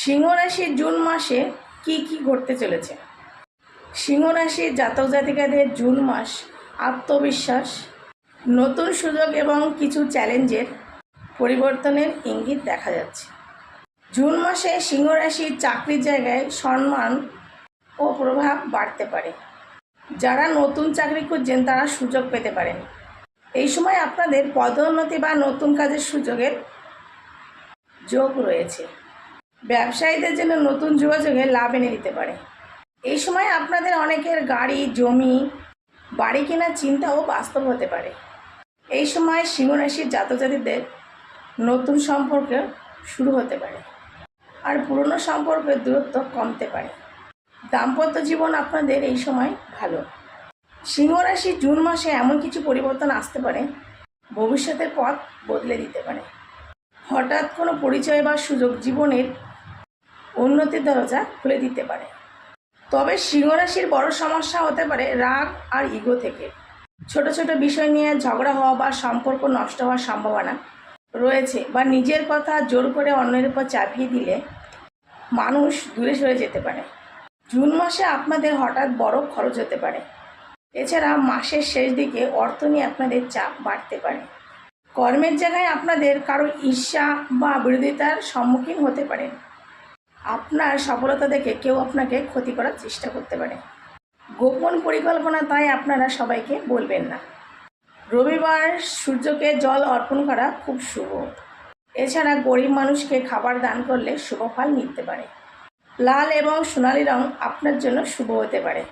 সিংহ রাশির জুন মাসে কি কি ঘটতে চলেছে? সিংহ রাশির জাতক জাতিকাদের জুন মাস আত্মবিশ্বাস, নতুন সুযোগ এবং কিছু চ্যালেঞ্জের পরিবর্তনের ইঙ্গিত দেখা যাচ্ছে। জুন মাসে সিংহ রাশির চাকরির জায়গায় সম্মান ও প্রভাব বাড়তে পারে। যারা নতুন চাকরি খুঁজছেন তারা সুযোগ পেতে পারেন। এই সময় আপনাদের পদোন্নতি বা নতুন কাজের সুযোগের যোগ রয়েছে। ব্যবসায়ীদের জন্য নতুন যোগাযোগে লাভ এনে দিতে পারে। এই সময় আপনাদের অনেকের গাড়ি, জমি, বাড়ি কেনার চিন্তাও বাস্তব হতে পারে। এই সময় সিংহ রাশির জাতক জাতিদের নতুন সম্পর্ক শুরু হতে পারে, আর পুরনো সম্পর্কের দূরত্ব কমতে পারে। দাম্পত্য জীবন আপনাদের এই সময় ভালো। সিংহ রাশি জুন মাসে এমন কিছু পরিবর্তন আসতে পারে, ভবিষ্যতের পথ বদলে দিতে পারে। হঠাৎ কোনো পরিচয় বা সুযোগ জীবনের উন্নতির দরজা খুলে দিতে পারে। তবে সিংহ রাশির বড় সমস্যা হতে পারে রাগ আর ইগো থেকে। ছোট ছোট বিষয় নিয়ে ঝগড়া হওয়া বা সম্পর্ক নষ্ট হওয়ার সম্ভাবনা রয়েছে, বা নিজের কথা জোর করে অন্যের উপর চাপিয়ে দিলে মানুষ দূরে সরে যেতে পারে। জুন মাসে আপনাদের হঠাৎ বড় খরচ হতে পারে। এছাড়া মাসের শেষ দিকে অর্থ নিয়ে আপনাদের চাপ বাড়তে পারে। কর্মের জায়গায় আপনাদের কারো ঈর্ষা বা বিরোধিতার সম্মুখীন হতে পারেন। আপনার সফলতা দেখে কেউ আপনাকে ক্ষতি করার চেষ্টা করতে পারে। গোপন পরিকল্পনা তাই আপনারা সবাইকে বলবেন না। রবিবার সূর্যকে জল অর্পণ করা খুব শুভ। এছাড়া গরিব মানুষকে খাবার দান করলে শুভ ফল মিলতে পারে। লাল এবং সোনালী রং আপনার জন্য শুভ হতে পারে।